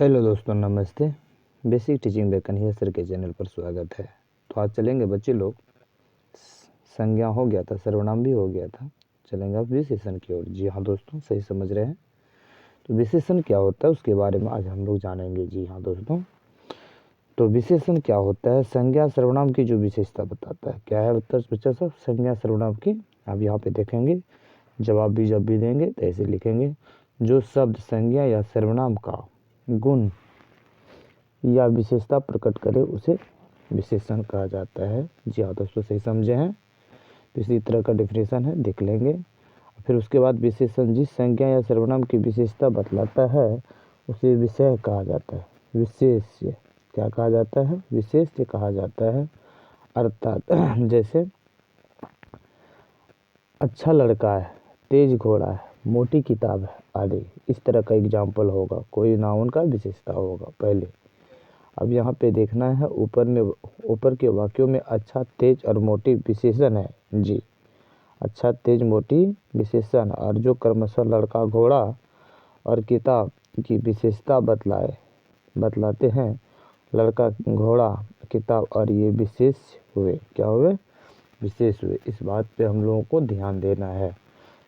Hello दोस्तों, नमस्ते। Basic teaching bye Kanhaiya sir के चैनल पर स्वागत है। तो आज चलेंगे बच्चे लोग, संज्ञा हो गया था, सर्वनाम भी हो गया था, चलेंगे अब विशेषण की ओर। जी हाँ दोस्तों, सही समझ रहे हैं। तो विशेषण क्या होता है उसके बारे में आज हम लोग जानेंगे। जी हाँ दोस्तों, तो विशेषण क्या होता है? संज्ञा सर्वनाम की जो विशेषता बताता है। क्या है बच्चा सब? संज्ञा सर्वनाम की। अब यहाँ पे देखेंगे, जवाब भी जब भी देंगे तो ऐसे लिखेंगे, जो शब्द संज्ञा या सर्वनाम का गुण या विशेषता प्रकट करे उसे विशेषण कहा जाता है। जी हाँ दोस्तों, सही समझे हैं। तो इसी तरह का डिफिनेशन है, देख लेंगे। फिर उसके बाद विशेषण जिस संज्ञा या सर्वनाम की विशेषता बतलाता है उसे विषय कहा जाता है। विशेष्य क्या कहा जाता है? विशेष्य कहा जाता है। अर्थात जैसे अच्छा लड़का है, तेज घोड़ा है, मोटी किताब है आदि, इस तरह का एग्जाम्पल होगा। कोई नाउन का विशेषता होगा पहले। अब यहाँ पे देखना है, ऊपर के वाक्यों में अच्छा, तेज और मोटी विशेषण है। जी, अच्छा, तेज, मोटी विशेषण, और जो क्रमशः लड़का, घोड़ा और किताब की विशेषता बतलाते हैं। लड़का, घोड़ा, किताब और ये विशेष हुए। क्या हुए? विशेष हुए। इस बात पे हम लोगों को ध्यान देना है।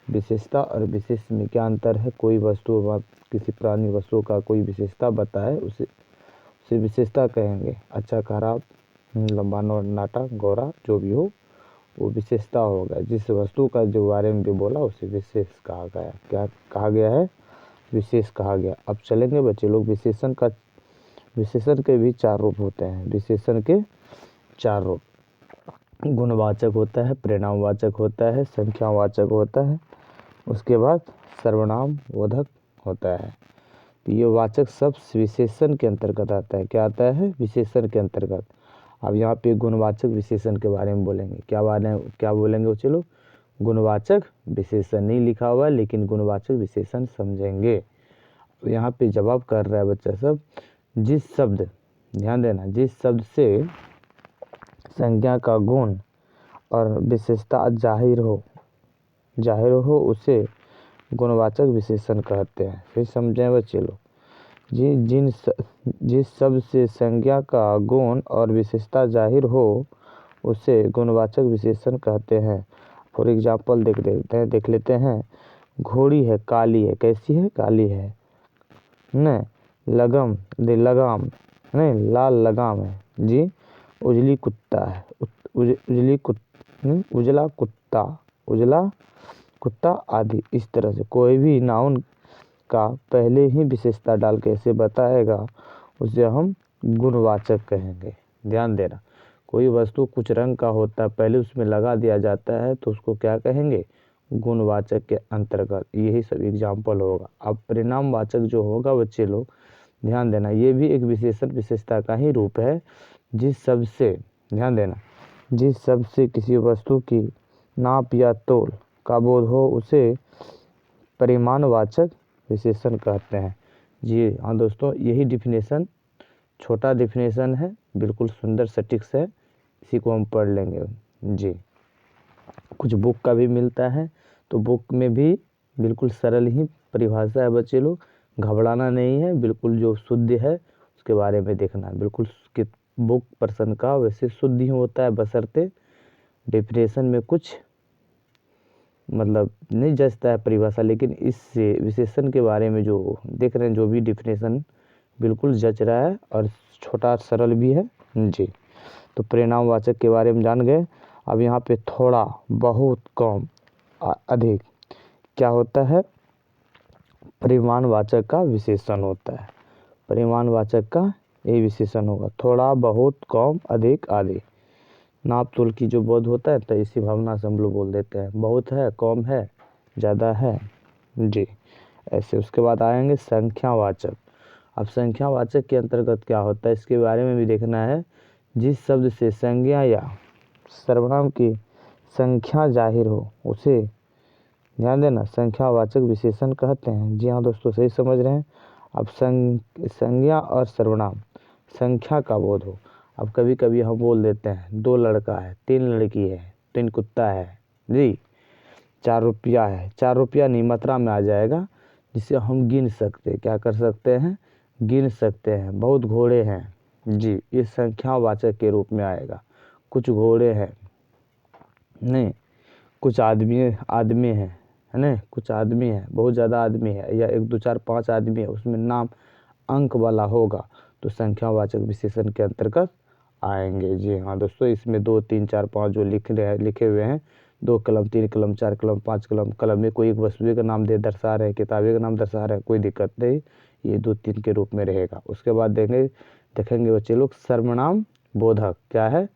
विशेषता और विशेष में क्या अंतर है? कोई वस्तु, किसी प्राणी वस्तु का कोई विशेषता बताए उसे विशेषता कहेंगे। अच्छा, खराब, लंबा, नाटा, गोरा, जो भी हो वो विशेषता होगा। जिस वस्तु का जो बारे में भी बोला उसे विशेष कहा गया। क्या कहा गया है? विशेष कहा गया। अब चलेंगे बच्चे लोग, विशेषण के भी चार रूप होते हैं। विशेषण के चार रूप, गुणवाचक होता है, परिणामवाचक होता है, संख्यावाचक होता है, उसके बाद सर्वनाम बोधक होता है। तो ये वाचक शब्द विशेषण के अंतर्गत आता है। क्या आता है? विशेषण के अंतर्गत। अब यहाँ पे गुणवाचक विशेषण के बारे में बोलेंगे। क्या बोलेंगे वो? चलो, गुणवाचक विशेषण नहीं लिखा हुआ है, लेकिन गुणवाचक विशेषण समझेंगे। यहाँ पे जवाब कर रहा है बच्चा सब, जिस शब्द, ध्यान देना, जिस शब्द से संज्ञा का गुण और विशेषता जाहिर हो उसे गुणवाचक विशेषण कहते हैं। फिर समझें बच्चे लोग, जिस शब्द से संज्ञा का गुण और विशेषता जाहिर हो उसे गुणवाचक विशेषण कहते हैं। फॉर एग्जाम्पल देख लेते हैं। घोड़ी है, काली है। कैसी है? काली है। न लगाम नहीं, लाल लगाम है। जी, उजली कुत्ता है, उजला कुत्ता आदि। इस तरह से कोई भी नाउन का पहले ही विशेषता डाल के ऐसे बताएगा उसे हम गुणवाचक कहेंगे। ध्यान देना, कोई वस्तु कुछ रंग का होता है, पहले उसमें लगा दिया जाता है तो उसको क्या कहेंगे? गुणवाचक के अंतर्गत। यही सब एग्जाम्पल होगा। अब परिणामवाचक जो होगा बच्चे लोग, ध्यान देना, ये भी एक विशेषता का ही रूप है। जिस शब्द से, ध्यान देना, जिस शब्द से किसी वस्तु की नाप या तोल का बोध हो उसे परिमाणवाचक विशेषण कहते हैं। जी हाँ दोस्तों, यही डिफिनेशन, छोटा डिफिनेशन है, बिल्कुल सुंदर सटीक है। इसी को हम पढ़ लेंगे। जी, कुछ बुक का भी मिलता है, तो बुक में भी बिल्कुल सरल ही परिभाषा है बच्चे लोग। घबराना नहीं है, बिल्कुल जो शुद्ध है उसके बारे में देखना है। बिल्कुल बुक पर्सन का वैसे शुद्ध ही होता है, बशर्ते डिफिनेशन में कुछ मतलब नहीं जचता है परिभाषा, लेकिन इस विशेषण के बारे में जो देख रहे हैं, जो भी डिफिनेशन बिल्कुल जच रहा है और छोटा सरल भी है। जी, तो परिणामवाचक के बारे में जान गए। अब यहाँ पे थोड़ा, बहुत, कम, अधिक क्या होता है? परिमाणवाचक का विशेषण होता है। परिमाणवाचक का ये विशेषण होगा। थोड़ा, बहुत, कम, अधिक आदि। नाप तोल की जो बोध होता है तो इसी भावना से हम लोग बोल देते हैं, बहुत है, कम है, ज़्यादा है। जी, ऐसे। उसके बाद आएंगे संख्यावाचक। अब संख्यावाचक के अंतर्गत क्या होता है इसके बारे में भी देखना है। जिस शब्द से संज्ञा या सर्वनाम की संख्या जाहिर हो उसे, ध्यान देना, संख्यावाचक विशेषण कहते हैं। जी हाँ दोस्तों, सही समझ रहे हैं। अब संज्ञा और सर्वनाम, संख्या का बोध हो। अब कभी कभी हम बोल देते हैं 2 लड़का है, 3 लड़की है, 3 कुत्ता है। जी, 4 रुपया है। 4 रुपया नहीं, मात्रा में आ जाएगा, जिसे हम गिन सकते। क्या कर सकते हैं? गिन सकते हैं। बहुत घोड़े हैं जी, ये संख्यावाचक के रूप में आएगा। कुछ घोड़े हैं, नहीं कुछ आदमी हैं, है ना, कुछ आदमी है, बहुत ज़्यादा आदमी है, या 1 2 4 5 आदमी है, उसमें नाम अंक वाला होगा तो संख्यावाचक विशेषण के अंतर्गत आएंगे। जी हाँ दोस्तों, इसमें 2 3 4 5 जो लिखे हुए हैं, 2 कलम 3 कलम 4 कलम 5 कलम, कलम में कोई एक वस्तु का नाम दर्शा रहे हैं, किताबें का नाम दर्शा रहे हैं, कोई दिक्कत नहीं, ये 2 3 के रूप में रहेगा। उसके बाद देखेंगे बच्चे लोग सर्वनाम बोधक। क्या है?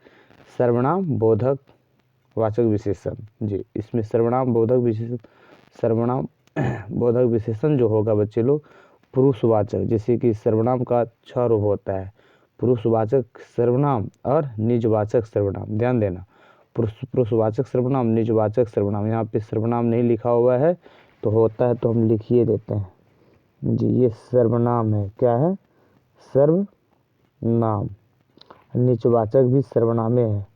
सर्वनाम बोधक वाचक विशेषण। जी, इसमें सर्वनाम बोधक विशेषण जो होगा बच्चे लोग, पुरुषवाचक, जैसे कि सर्वनाम का 6 रूप होता है, पुरुषवाचक सर्वनाम और निजवाचक सर्वनाम। ध्यान देना, पुरुषवाचक सर्वनाम, निजवाचक सर्वनाम। यहाँ पे सर्वनाम नहीं लिखा हुआ है तो होता है तो हम लिख ही देते हैं जी। ये सर्वनाम है। क्या है? सर्वनाम। निजवाचक भी सर्वनामे है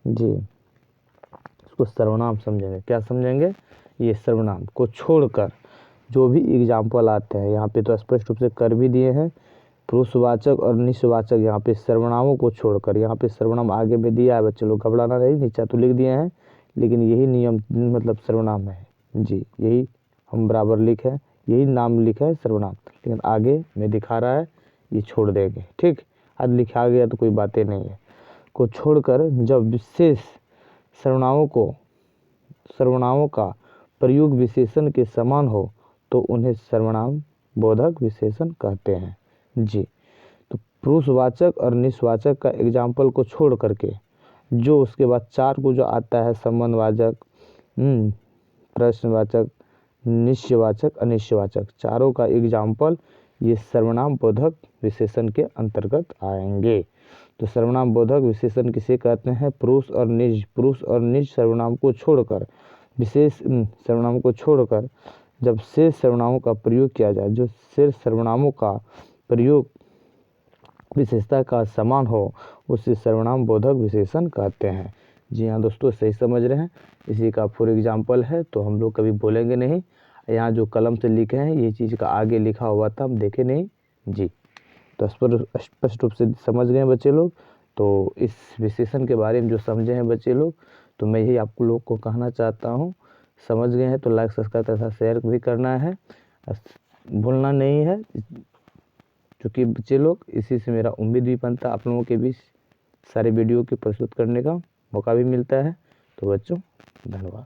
जी, इसको सर्वनाम समझेंगे। क्या समझेंगे? ये सर्वनाम को छोड़कर जो भी एग्जाम्पल आते हैं, यहाँ पे तो स्पष्ट रूप से कर भी दिए हैं, पुरुषवाचक और निजवाचक, यहाँ पे सर्वनामों को छोड़कर, यहाँ पे सर्वनाम आगे में दिया है बच्चे लोग, घबराना नहीं, नीचे तो लिख दिए हैं, लेकिन यही नियम मतलब सर्वनाम है जी, यही हम बराबर लिखे, यही नाम लिखा है सर्वनाम, लेकिन आगे में दिखा रहा है, ये छोड़ देंगे। ठीक, आज लिखा गया तो कोई बातें नहीं है। को छोड़कर जब विशेष सर्वनामों का प्रयोग विशेषण के समान हो तो उन्हें सर्वनाम बोधक विशेषण कहते हैं जी। तो पुरुषवाचक और निजवाचक का एग्जाम्पल को छोड़ करके जो उसके बाद 4 को जो आता है, संबंधवाचक, प्रश्नवाचक, निश्चयवाचक, अनिश्चयवाचक, चारों का एग्जाम्पल ये सर्वनाम बोधक विशेषण के अंतर्गत आएंगे। तो सर्वनाम बोधक विशेषण किसे कहते हैं? पुरुष और निज सर्वनाम को छोड़कर, विशेष सर्वनाम को छोड़कर जब शेष सर्वनामों का प्रयोग किया जाए, जो शेष सर्वनामों का प्रयोग विशेषता का समान हो, उसे सर्वनाम बोधक विशेषण कहते हैं। जी हाँ दोस्तों, सही समझ रहे हैं। इसी का फॉर एग्जाम्पल है, तो हम लोग कभी बोलेंगे नहीं। यहाँ जो कलम से लिखे हैं ये चीज़ का आगे लिखा हुआ था, हम देखे नहीं जी। तो स्पष्ट रूप से समझ गए बच्चे लोग। तो इस विशेषण के बारे में जो समझे हैं बच्चे लोग, तो मैं यही आपको लोग को कहना चाहता हूँ। समझ गए हैं तो लाइक सब्सक्राइब तथा शेयर भी करना है, भूलना नहीं है, क्योंकि बच्चे लोग इसी से मेरा उम्मीद भी बनता है, आप लोगों के बीच सारे वीडियो की प्रस्तुत करने का मौका भी मिलता है। तो बच्चों, धन्यवाद।